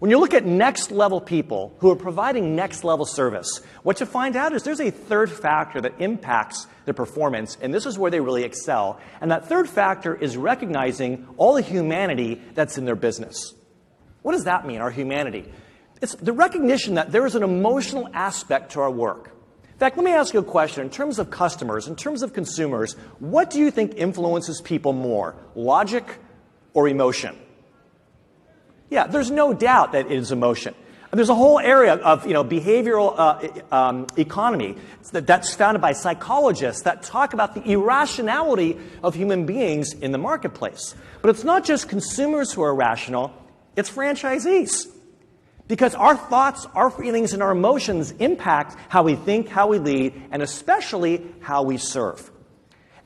When you look at next-level people who are providing next-level service, what you find out is there's a third factor that impacts their performance, and this is where they really excel. And that third factor is recognizing all the humanity that's in their business. What does that mean, our humanity? It's the recognition that there is an emotional aspect to our work. In fact, let me ask you a question. In terms of customers, in terms of consumers, what do you think influences people more, logic or emotion? Yeah, there's no doubt that it is emotion. And there's a whole area of behavioral economy that's founded by psychologists that talk about the irrationality of human beings in the marketplace. But it's not just consumers who are irrational, it's franchisees. Because our thoughts, our feelings, and our emotions impact how we think, how we lead, and especially how we serve.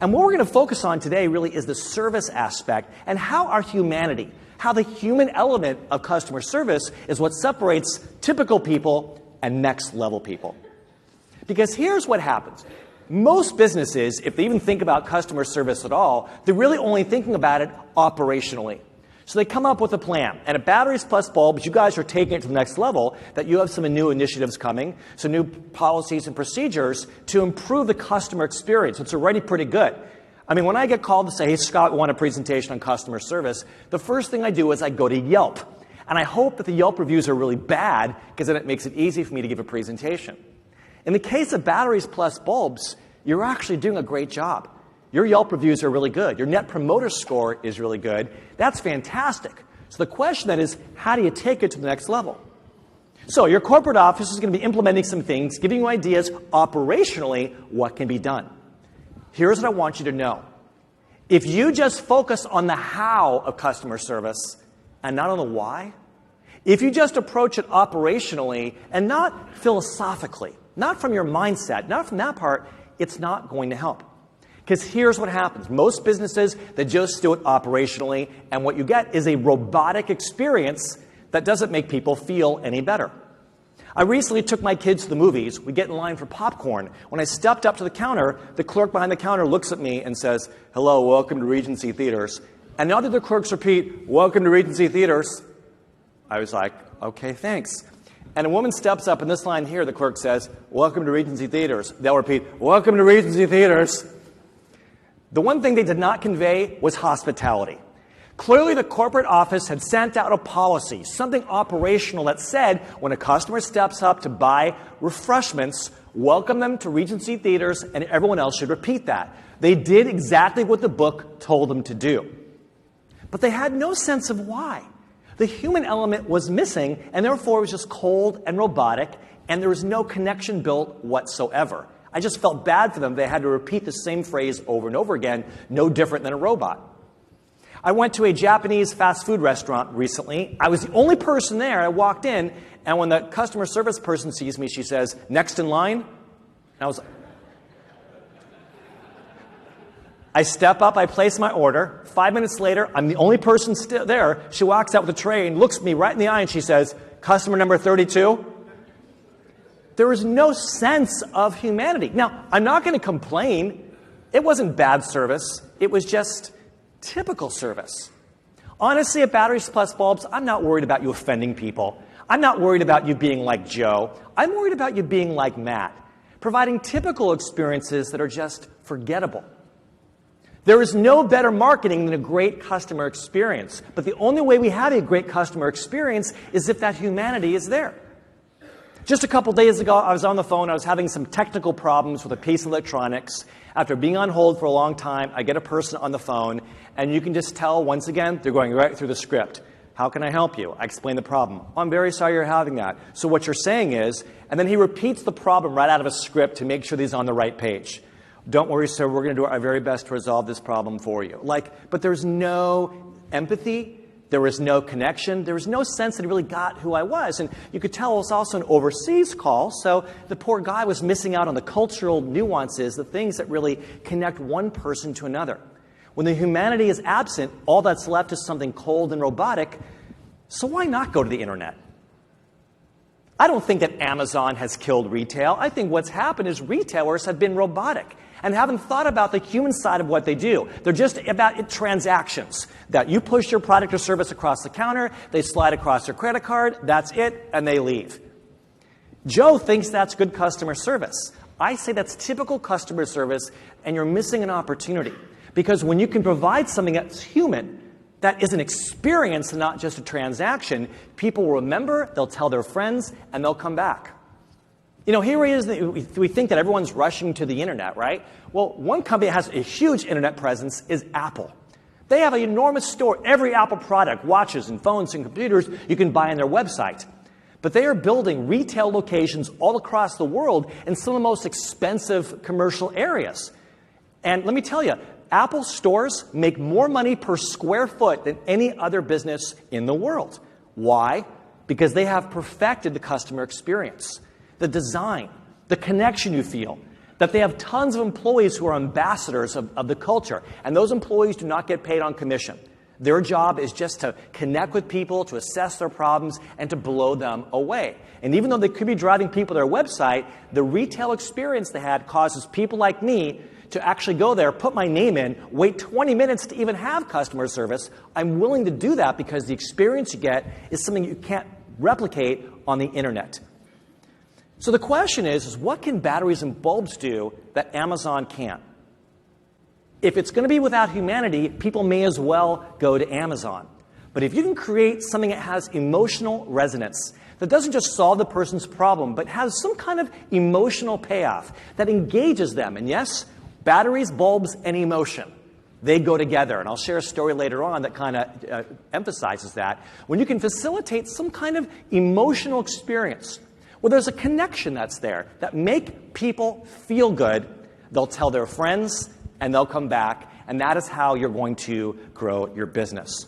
And what we're going to focus on today really is the service aspect and how our humanity, how the human element of customer service is what separates typical people and next-level people. Because here's what happens. Most businesses, if they even think about customer service at all, they're really only thinking about it operationally. So they come up with a plan. And at Batteries Plus Bulbs, you guys are taking it to the next level, that you have some new initiatives coming, some new policies and procedures to improve the customer experience. It's already pretty good. I mean, when I get called to say, hey, Scott, we want a presentation on customer service, the first thing I do is I go to Yelp. And I hope that the Yelp reviews are really bad, because then it makes it easy for me to give a presentation. In the case of Batteries Plus Bulbs, you're actually doing a great job. Your Yelp reviews are really good. Your Net Promoter Score is really good. That's fantastic. So the question then is, how do you take it to the next level? So your corporate office is going to be implementing some things, giving you ideas operationally what can be done. Here's what I want you to know. If you just focus on the how of customer service and not on the why, if you just approach it operationally and not philosophically, not from your mindset, not from that part, it's not going to help. Because here's what happens. Most businesses, they just do it operationally, and what you get is a robotic experience that doesn't make people feel any better. I recently took my kids to the movies. We get in line for popcorn. When I stepped up to the counter, the clerk behind the counter looks at me and says, hello, welcome to Regency Theaters. And the other clerks repeat, welcome to Regency Theaters. I was like, okay, thanks. And a woman steps up in this line here, the clerk says, welcome to Regency Theaters. They'll repeat, welcome to Regency Theaters. The one thing they did not convey was hospitality. Clearly, the corporate office had sent out a policy, something operational that said when a customer steps up to buy refreshments, welcome them to Regency Theaters, and everyone else should repeat that. They did exactly what the book told them to do. But they had no sense of why. The human element was missing, and therefore it was just cold and robotic, and there was no connection built whatsoever. I just felt bad for them. They had to repeat the same phrase over and over again, no different than a robot. I went to a Japanese fast food restaurant recently. I was the only person there. I walked in, and when the customer service person sees me, she says, next in line. And I was like, I step up, I place my order. 5 minutes later, I'm the only person still there. She walks out with a tray and looks me right in the eye, and she says, customer number 32. There was no sense of humanity. Now, I'm not going to complain. It wasn't bad service. It was just typical service. Honestly, at Batteries Plus Bulbs, I'm not worried about you offending people. I'm not worried about you being like Joe. I'm worried about you being like Matt, providing typical experiences that are just forgettable. There is no better marketing than a great customer experience. But the only way we have a great customer experience is if that humanity is there. Just a couple days ago, I was on the phone. I was having some technical problems with a piece of electronics. After being on hold for a long time, I get a person on the phone, and you can just tell, once again, they're going right through the script. How can I help you? I explain the problem. Oh, I'm very sorry you're having that. So what you're saying is, and then he repeats the problem right out of a script to make sure that he's on the right page. Don't worry, sir, we're going to do our very best to resolve this problem for you. But there's no empathy. There was no connection. There was no sense that he really got who I was. And you could tell it was also an overseas call, so the poor guy was missing out on the cultural nuances, the things that really connect one person to another. When the humanity is absent, all that's left is something cold and robotic. So why not go to the internet? I don't think that Amazon has killed retail. I think what's happened is retailers have been robotic. and haven't thought about the human side of what they do. They're just about transactions, that you push your product or service across the counter, they slide across their credit card, that's it, and they leave. Joe thinks that's good customer service. I say that's typical customer service, and you're missing an opportunity. Because when you can provide something that's human, that is an experience and not just a transaction, people will remember, they'll tell their friends, and they'll come back. You know, here it is, we think that everyone's rushing to the internet, right? Well, one company that has a huge internet presence is Apple. They have an enormous store. Every Apple product, watches and phones and computers, you can buy on their website. But they are building retail locations all across the world in some of the most expensive commercial areas. And let me tell you, Apple stores make more money per square foot than any other business in the world. Why? Because they have perfected the customer experience, the design, the connection you feel, that they have tons of employees who are ambassadors of the culture, and those employees do not get paid on commission. Their job is just to connect with people, to assess their problems, and to blow them away. And even though they could be driving people to their website, the retail experience they had causes people like me to actually go there, put my name in, wait 20 minutes to even have customer service. I'm willing to do that because the experience you get is something you can't replicate on the internet. So the question is what can batteries and bulbs do that Amazon can't? If it's going to be without humanity, people may as well go to Amazon. But if you can create something that has emotional resonance, that doesn't just solve the person's problem, but has some kind of emotional payoff that engages them. And yes, batteries, bulbs, and emotion, they go together. And I'll share a story later on that kind of emphasizes that. When you can facilitate some kind of emotional experience, where there's a connection that's there, that make people feel good, they'll tell their friends, and they'll come back, and that is how you're going to grow your business.